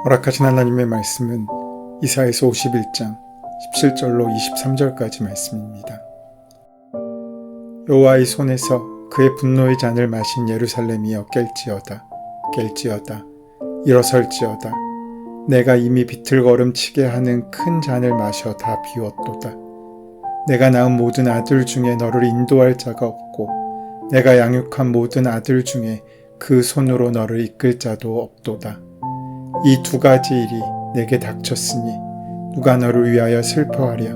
허락하신 하나님의 말씀은 이사야서 51장 17절로 23절까지 말씀입니다. 여호와의 손에서 그의 분노의 잔을 마신 예루살렘이여 깰지어다. 깰지어다. 일어설지어다. 내가 이미 비틀거름치게 하는 큰 잔을 마셔 다 비웠도다. 내가 낳은 모든 아들 중에 너를 인도할 자가 없고 내가 양육한 모든 아들 중에 그 손으로 너를 이끌 자도 없도다. 이 두 가지 일이 내게 닥쳤으니 누가 너를 위하여 슬퍼하랴.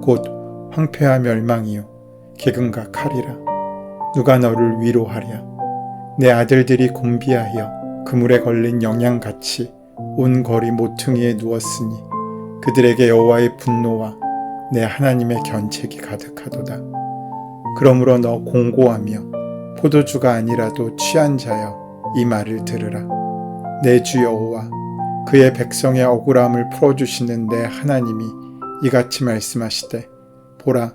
곧 황폐와 멸망이요 개근과 칼이라. 누가 너를 위로하랴. 내 아들들이 곤비하여 그물에 걸린 영양같이 온 거리 모퉁이에 누웠으니 그들에게 여호와의 분노와 내 하나님의 견책이 가득하도다. 그러므로 너 공고하며 포도주가 아니라도 취한 자여 이 말을 들으라. 내 주 여호와 그의 백성의 억울함을 풀어주시는 내 하나님이 이같이 말씀하시되 보라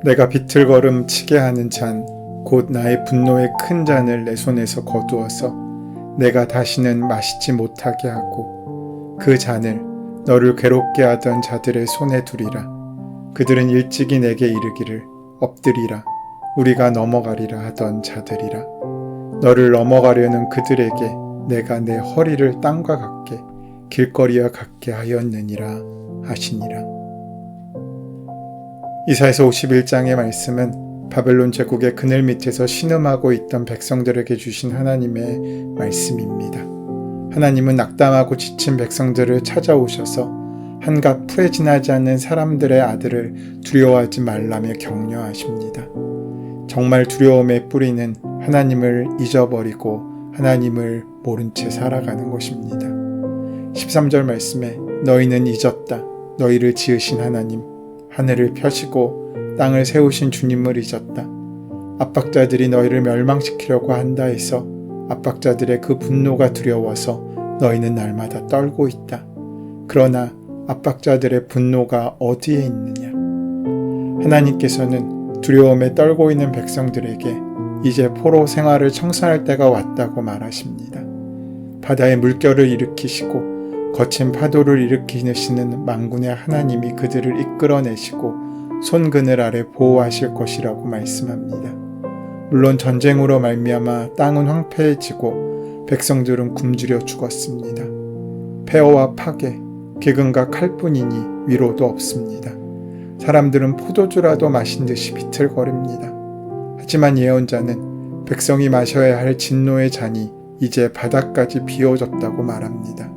내가 비틀거름 치게 하는 잔 곧 나의 분노의 큰 잔을 내 손에서 거두어서 내가 다시는 마시지 못하게 하고 그 잔을 너를 괴롭게 하던 자들의 손에 두리라. 그들은 일찍이 내게 이르기를 엎드리라 우리가 넘어가리라 하던 자들이라. 너를 넘어가려는 그들에게 내가 내 허리를 땅과 같게 길거리와 같게 하였느니라 하시니라. 이사야서 51장의 말씀은 바벨론 제국의 그늘 밑에서 신음하고 있던 백성들에게 주신 하나님의 말씀입니다. 하나님은 낙담하고 지친 백성들을 찾아오셔서 한갓 풀에 지나지 않는 사람들의 아들을 두려워하지 말라며 격려하십니다. 정말 두려움의 뿌리는 하나님을 잊어버리고 하나님을 모른 채 살아가는 것입니다. 13절 말씀에 너희는 잊었다. 너희를 지으신 하나님, 하늘을 펴시고 땅을 세우신 주님을 잊었다. 압박자들이 너희를 멸망시키려고 한다 해서 압박자들의 그 분노가 두려워서 너희는 날마다 떨고 있다. 그러나 압박자들의 분노가 어디에 있느냐? 하나님께서는 두려움에 떨고 있는 백성들에게 이제 포로 생활을 청산할 때가 왔다고 말하십니다. 바다의 물결을 일으키시고 거친 파도를 일으키시는 만군의 하나님이 그들을 이끌어내시고 손그늘 아래 보호하실 것이라고 말씀합니다. 물론 전쟁으로 말미암아 땅은 황폐해지고 백성들은 굶주려 죽었습니다. 폐허와 파괴, 기근과 칼뿐이니 위로도 없습니다. 사람들은 포도주라도 마신 듯이 비틀거립니다. 하지만 예언자는 백성이 마셔야 할 진노의 잔이 이제 바닥까지 비워졌다고 말합니다.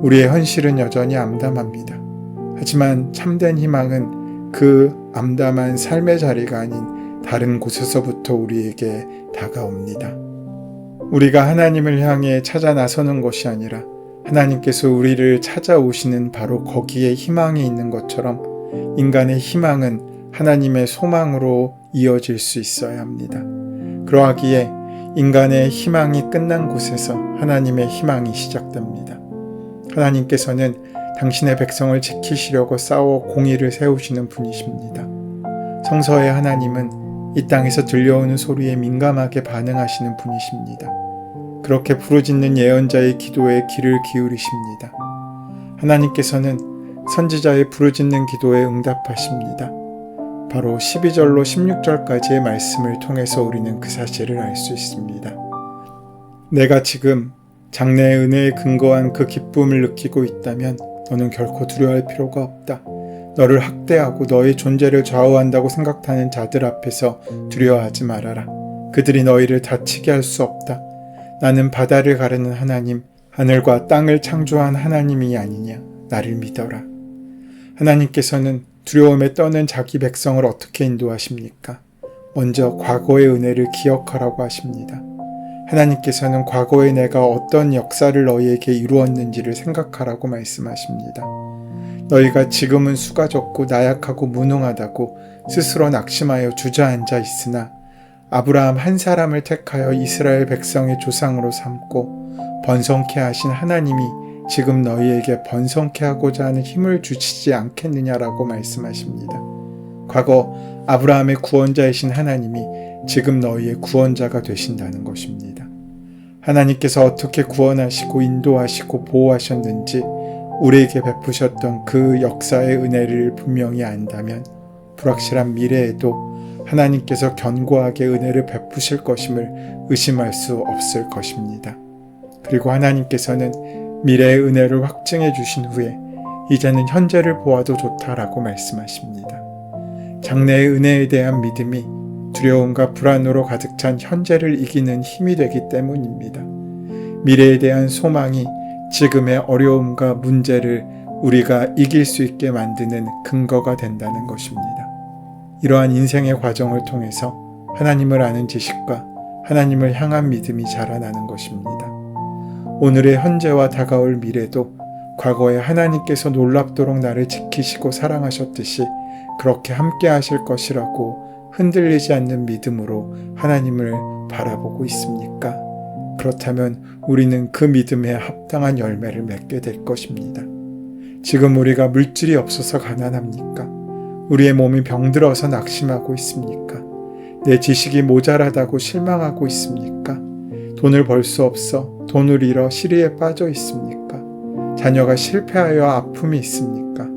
우리의 현실은 여전히 암담합니다. 하지만 참된 희망은 그 암담한 삶의 자리가 아닌 다른 곳에서부터 우리에게 다가옵니다. 우리가 하나님을 향해 찾아 나서는 것이 아니라 하나님께서 우리를 찾아오시는 바로 거기에 희망이 있는 것처럼 인간의 희망은 하나님의 소망으로 이어질 수 있어야 합니다. 그러하기에 인간의 희망이 끝난 곳에서 하나님의 희망이 시작됩니다. 하나님께서는 당신의 백성을 지키시려고 싸워 공의를 세우시는 분이십니다. 성서의 하나님은 이 땅에서 들려오는 소리에 민감하게 반응하시는 분이십니다. 그렇게 부르짖는 예언자의 기도에 귀를 기울이십니다. 하나님께서는 선지자의 부르짖는 기도에 응답하십니다. 바로 12절로 16절까지의 말씀을 통해서 우리는 그 사실을 알 수 있습니다. 내가 지금 장래의 은혜에 근거한 그 기쁨을 느끼고 있다면 너는 결코 두려워할 필요가 없다. 너를 학대하고 너의 존재를 좌우한다고 생각하는 자들 앞에서 두려워하지 말아라. 그들이 너희를 다치게 할 수 없다. 나는 바다를 가르는 하나님, 하늘과 땅을 창조한 하나님이 아니냐. 나를 믿어라. 하나님께서는 두려움에 떠는 자기 백성을 어떻게 인도하십니까? 먼저 과거의 은혜를 기억하라고 하십니다. 하나님께서는 과거에 내가 어떤 역사를 너희에게 이루었는지를 생각하라고 말씀하십니다. 너희가 지금은 수가 적고 나약하고 무능하다고 스스로 낙심하여 주저앉아 있으나 아브라함 한 사람을 택하여 이스라엘 백성의 조상으로 삼고 번성케 하신 하나님이 지금 너희에게 번성케 하고자 하는 힘을 주시지 않겠느냐라고 말씀하십니다. 과거 아브라함의 구원자이신 하나님이 지금 너희의 구원자가 되신다는 것입니다. 하나님께서 어떻게 구원하시고 인도하시고 보호하셨는지 우리에게 베푸셨던 그 역사의 은혜를 분명히 안다면 불확실한 미래에도 하나님께서 견고하게 은혜를 베푸실 것임을 의심할 수 없을 것입니다. 그리고 하나님께서는 미래의 은혜를 확증해 주신 후에 이제는 현재를 보아도 좋다라고 말씀하십니다. 장래의 은혜에 대한 믿음이 두려움과 불안으로 가득 찬 현재를 이기는 힘이 되기 때문입니다. 미래에 대한 소망이 지금의 어려움과 문제를 우리가 이길 수 있게 만드는 근거가 된다는 것입니다. 이러한 인생의 과정을 통해서 하나님을 아는 지식과 하나님을 향한 믿음이 자라나는 것입니다. 오늘의 현재와 다가올 미래도 과거에 하나님께서 놀랍도록 나를 지키시고 사랑하셨듯이 그렇게 함께 하실 것이라고 흔들리지 않는 믿음으로 하나님을 바라보고 있습니까? 그렇다면 우리는 그 믿음에 합당한 열매를 맺게 될 것입니다. 지금 우리가 물질이 없어서 가난합니까? 우리의 몸이 병들어서 낙심하고 있습니까? 내 지식이 모자라다고 실망하고 있습니까? 돈을 벌 수 없어 돈을 잃어 시리에 빠져 있습니까? 자녀가 실패하여 아픔이 있습니까?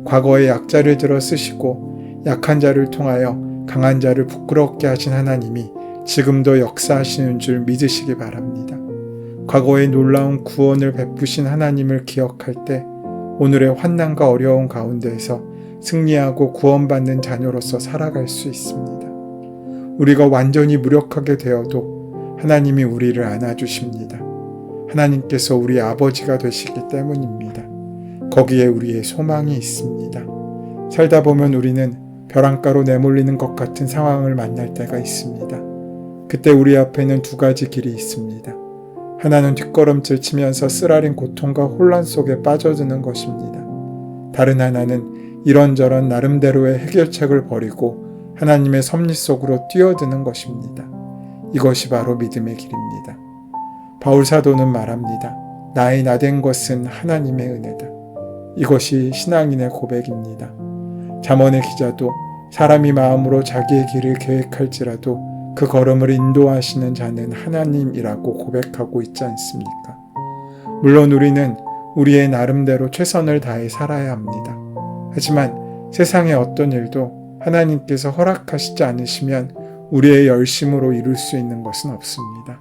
과거에 약자를 들어 쓰시고 약한 자를 통하여 강한 자를 부끄럽게 하신 하나님이 지금도 역사하시는 줄 믿으시기 바랍니다. 과거의 놀라운 구원을 베푸신 하나님을 기억할 때 오늘의 환난과 어려움 가운데에서 승리하고 구원받는 자녀로서 살아갈 수 있습니다. 우리가 완전히 무력하게 되어도 하나님이 우리를 안아주십니다. 하나님께서 우리 아버지가 되시기 때문입니다. 거기에 우리의 소망이 있습니다. 살다 보면 우리는 벼랑가로 내몰리는 것 같은 상황을 만날 때가 있습니다. 그때 우리 앞에는 두 가지 길이 있습니다. 하나는 뒷걸음질 치면서 쓰라린 고통과 혼란 속에 빠져드는 것입니다. 다른 하나는 이런저런 나름대로의 해결책을 버리고 하나님의 섭리 속으로 뛰어드는 것입니다. 이것이 바로 믿음의 길입니다. 바울 사도는 말합니다. 나의 나된 것은 하나님의 은혜다. 이것이 신앙인의 고백입니다. 잠언의 기자도 사람이 마음으로 자기의 길을 계획할지라도 그 걸음을 인도하시는 자는 하나님이라고 고백하고 있지 않습니까? 물론 우리는 우리의 나름대로 최선을 다해 살아야 합니다. 하지만 세상의 어떤 일도 하나님께서 허락하시지 않으시면 우리의 열심으로 이룰 수 있는 것은 없습니다.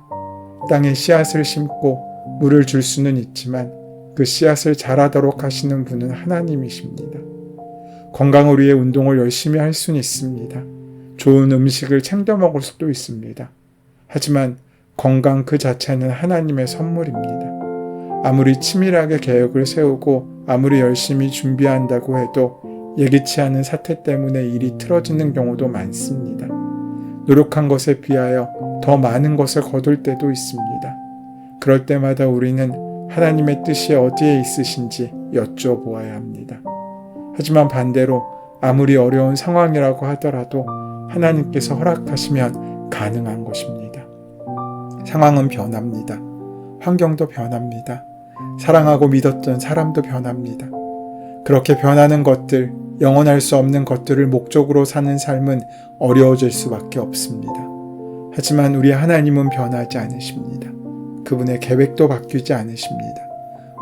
땅에 씨앗을 심고 물을 줄 수는 있지만 그 씨앗을 자라도록 하시는 분은 하나님이십니다. 건강을 위해 운동을 열심히 할 수는 있습니다. 좋은 음식을 챙겨 먹을 수도 있습니다. 하지만 건강 그 자체는 하나님의 선물입니다. 아무리 치밀하게 계획을 세우고 아무리 열심히 준비한다고 해도 예기치 않은 사태 때문에 일이 틀어지는 경우도 많습니다. 노력한 것에 비하여 더 많은 것을 거둘 때도 있습니다. 그럴 때마다 우리는 하나님의 뜻이 어디에 있으신지 여쭤보아야 합니다. 하지만 반대로 아무리 어려운 상황이라고 하더라도 하나님께서 허락하시면 가능한 것입니다. 상황은 변합니다. 환경도 변합니다. 사랑하고 믿었던 사람도 변합니다. 그렇게 변하는 것들, 영원할 수 없는 것들을 목적으로 사는 삶은 어려워질 수밖에 없습니다. 하지만 우리 하나님은 변하지 않으십니다. 그분의 계획도 바뀌지 않으십니다.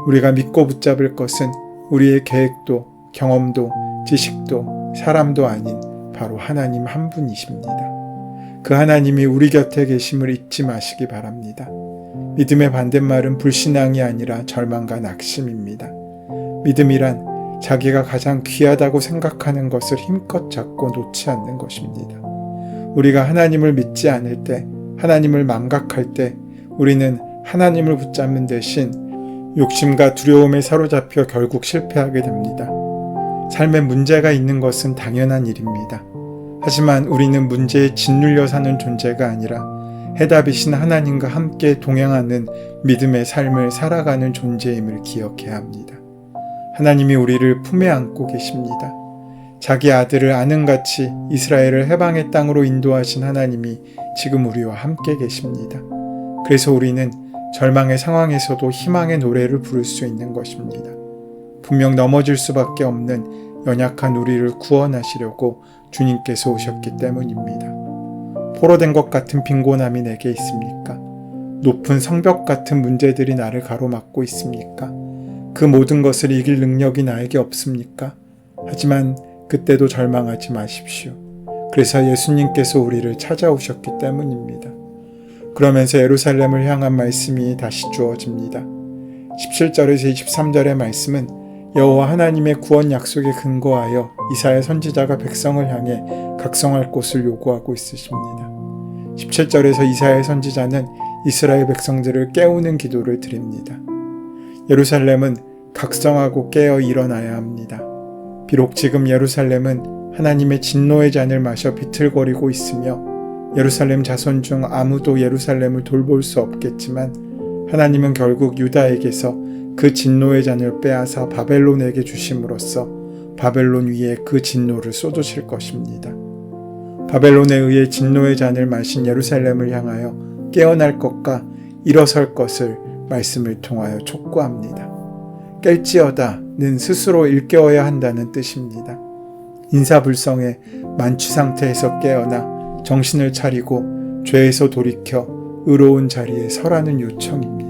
우리가 믿고 붙잡을 것은 우리의 계획도, 경험도, 지식도, 사람도 아닌 바로 하나님 한 분이십니다. 그 하나님이 우리 곁에 계심을 잊지 마시기 바랍니다. 믿음의 반대말은 불신앙이 아니라 절망과 낙심입니다. 믿음이란 자기가 가장 귀하다고 생각하는 것을 힘껏 잡고 놓지 않는 것입니다. 우리가 하나님을 믿지 않을 때, 하나님을 망각할 때 우리는 하나님을 붙잡는 대신 욕심과 두려움에 사로잡혀 결국 실패하게 됩니다. 삶에 문제가 있는 것은 당연한 일입니다. 하지만 우리는 문제에 짓눌려 사는 존재가 아니라 해답이신 하나님과 함께 동행하는 믿음의 삶을 살아가는 존재임을 기억해야 합니다. 하나님이 우리를 품에 안고 계십니다. 자기 아들을 아는같이 이스라엘을 해방의 땅으로 인도하신 하나님이 지금 우리와 함께 계십니다. 그래서 우리는 절망의 상황에서도 희망의 노래를 부를 수 있는 것입니다. 분명 넘어질 수밖에 없는 연약한 우리를 구원하시려고 주님께서 오셨기 때문입니다. 포로된 것 같은 빈곤함이 내게 있습니까? 높은 성벽 같은 문제들이 나를 가로막고 있습니까? 그 모든 것을 이길 능력이 나에게 없습니까? 하지만 그때도 절망하지 마십시오. 그래서 예수님께서 우리를 찾아오셨기 때문입니다. 그러면서 예루살렘을 향한 말씀이 다시 주어집니다. 17절에서 23절의 말씀은 여호와 하나님의 구원 약속에 근거하여 이사야 선지자가 백성을 향해 각성할 곳을 요구하고 있으십니다. 17절에서 이사야 선지자는 이스라엘 백성들을 깨우는 기도를 드립니다. 예루살렘은 각성하고 깨어 일어나야 합니다. 비록 지금 예루살렘은 하나님의 진노의 잔을 마셔 비틀거리고 있으며 예루살렘 자손 중 아무도 예루살렘을 돌볼 수 없겠지만 하나님은 결국 유다에게서 그 진노의 잔을 빼앗아 바벨론에게 주심으로써 바벨론 위에 그 진노를 쏟으실 것입니다. 바벨론에 의해 진노의 잔을 마신 예루살렘을 향하여 깨어날 것과 일어설 것을 말씀을 통하여 촉구합니다. 깰지어다는 스스로 일깨워야 한다는 뜻입니다. 인사불성의 만취 상태에서 깨어나 정신을 차리고 죄에서 돌이켜 의로운 자리에 서라는 요청입니다.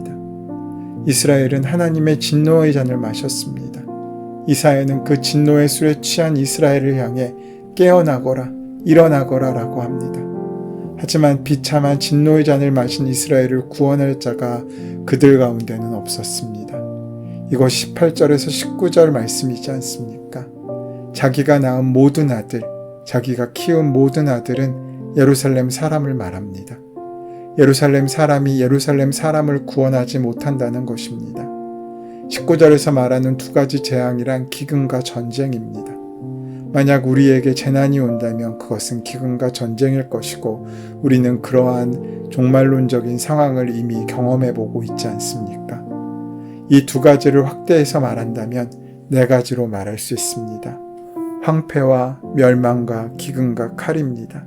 이스라엘은 하나님의 진노의 잔을 마셨습니다. 이사야는 그 진노의 술에 취한 이스라엘을 향해 깨어나거라, 일어나거라 라고 합니다. 하지만 비참한 진노의 잔을 마신 이스라엘을 구원할 자가 그들 가운데는 없었습니다. 이것 18절에서 19절 말씀이지 않습니까? 자기가 낳은 모든 아들, 자기가 키운 모든 아들은 예루살렘 사람을 말합니다. 예루살렘 사람이 예루살렘 사람을 구원하지 못한다는 것입니다. 19절에서 말하는 두 가지 재앙이란 기근과 전쟁입니다. 만약 우리에게 재난이 온다면 그것은 기근과 전쟁일 것이고 우리는 그러한 종말론적인 상황을 이미 경험해보고 있지 않습니까? 이 두 가지를 확대해서 말한다면 네 가지로 말할 수 있습니다. 황폐와 멸망과 기근과 칼입니다.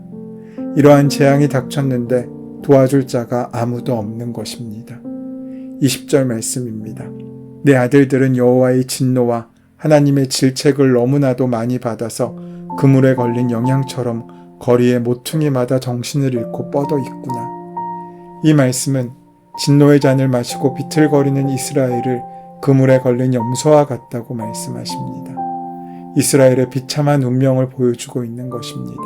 이러한 재앙이 닥쳤는데 도와줄 자가 아무도 없는 것입니다. 20절 말씀입니다. 내 아들들은 여호와의 진노와 하나님의 질책을 너무나도 많이 받아서 그물에 걸린 영양처럼 거리의 모퉁이마다 정신을 잃고 뻗어 있구나. 이 말씀은 진노의 잔을 마시고 비틀거리는 이스라엘을 그물에 걸린 염소와 같다고 말씀하십니다. 이스라엘의 비참한 운명을 보여주고 있는 것입니다.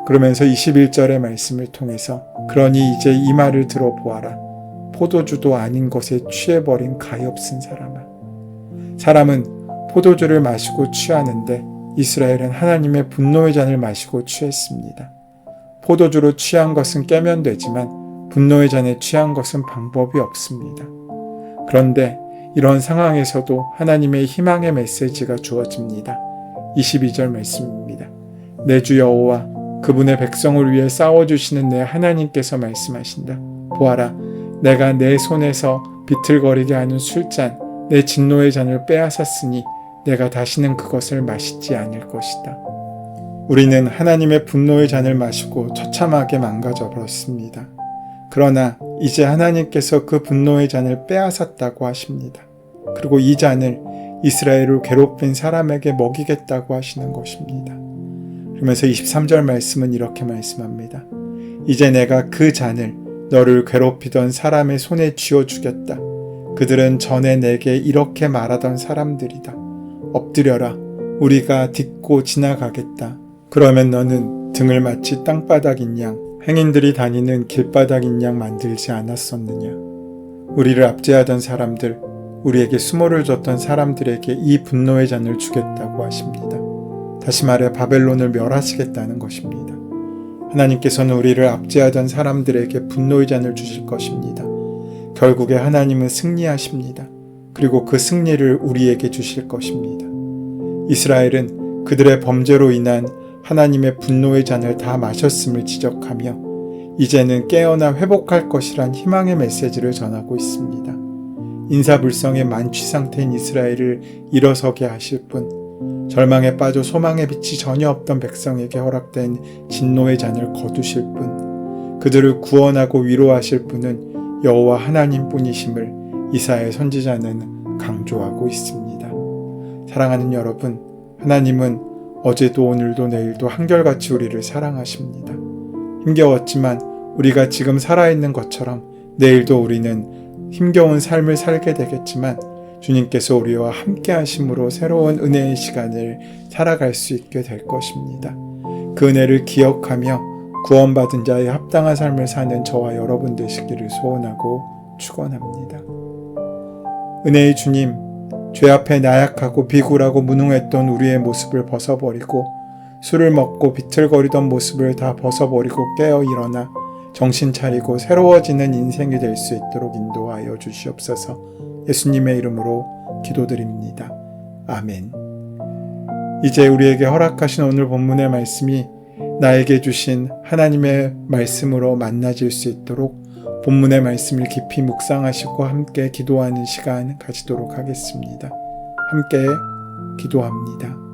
그러면서 21절의 말씀을 통해서 그러니 이제 이 말을 들어보아라. 포도주도 아닌 것에 취해버린 가엾은 사람아. 사람은 포도주를 마시고 취하는데 이스라엘은 하나님의 분노의 잔을 마시고 취했습니다. 포도주로 취한 것은 깨면 되지만 분노의 잔에 취한 것은 방법이 없습니다. 그런데 이런 상황에서도 하나님의 희망의 메시지가 주어집니다. 22절 말씀입니다. 내 주 여호와 그분의 백성을 위해 싸워주시는 내 하나님께서 말씀하신다. 보아라, 내가 내 손에서 비틀거리게 하는 술잔, 내 진노의 잔을 빼앗았으니 내가 다시는 그것을 마시지 않을 것이다. 우리는 하나님의 분노의 잔을 마시고 처참하게 망가져 버렸습니다. 그러나 이제 하나님께서 그 분노의 잔을 빼앗았다고 하십니다. 그리고 이 잔을 이스라엘을 괴롭힌 사람에게 먹이겠다고 하시는 것입니다. 그러면서 23절 말씀은 이렇게 말씀합니다. 이제 내가 그 잔을 너를 괴롭히던 사람의 손에 쥐어주겠다. 그들은 전에 내게 이렇게 말하던 사람들이다. 엎드려라. 우리가 딛고 지나가겠다. 그러면 너는 등을 마치 땅바닥인 양, 행인들이 다니는 길바닥인 양 만들지 않았었느냐. 우리를 압제하던 사람들, 우리에게 수모를 줬던 사람들에게 이 분노의 잔을 주겠다고 하십니다. 다시 말해 바벨론을 멸하시겠다는 것입니다. 하나님께서는 우리를 압제하던 사람들에게 분노의 잔을 주실 것입니다. 결국에 하나님은 승리하십니다. 그리고 그 승리를 우리에게 주실 것입니다. 이스라엘은 그들의 범죄로 인한 하나님의 분노의 잔을 다 마셨음을 지적하며 이제는 깨어나 회복할 것이란 희망의 메시지를 전하고 있습니다. 인사불성의 만취 상태인 이스라엘을 일어서게 하실 분, 절망에 빠져 소망의 빛이 전혀 없던 백성에게 허락된 진노의 잔을 거두실 분, 그들을 구원하고 위로하실 분은 여호와 하나님뿐이심을 이사야 선지자는 강조하고 있습니다. 사랑하는 여러분, 하나님은 어제도 오늘도 내일도 한결같이 우리를 사랑하십니다. 힘겨웠지만 우리가 지금 살아있는 것처럼 내일도 우리는 힘겨운 삶을 살게 되겠지만 주님께서 우리와 함께 하심으로 새로운 은혜의 시간을 살아갈 수 있게 될 것입니다. 그 은혜를 기억하며 구원받은 자의 합당한 삶을 사는 저와 여러분 되시기를 소원하고 축원합니다. 은혜의 주님, 죄 앞에 나약하고 비굴하고 무능했던 우리의 모습을 벗어버리고 술을 먹고 비틀거리던 모습을 다 벗어버리고 깨어 일어나 정신 차리고 새로워지는 인생이 될 수 있도록 인도하여 주시옵소서. 예수님의 이름으로 기도드립니다. 아멘. 이제 우리에게 허락하신 오늘 본문의 말씀이 나에게 주신 하나님의 말씀으로 만나질 수 있도록 본문의 말씀을 깊이 묵상하시고 함께 기도하는 시간 가지도록 하겠습니다. 함께 기도합니다.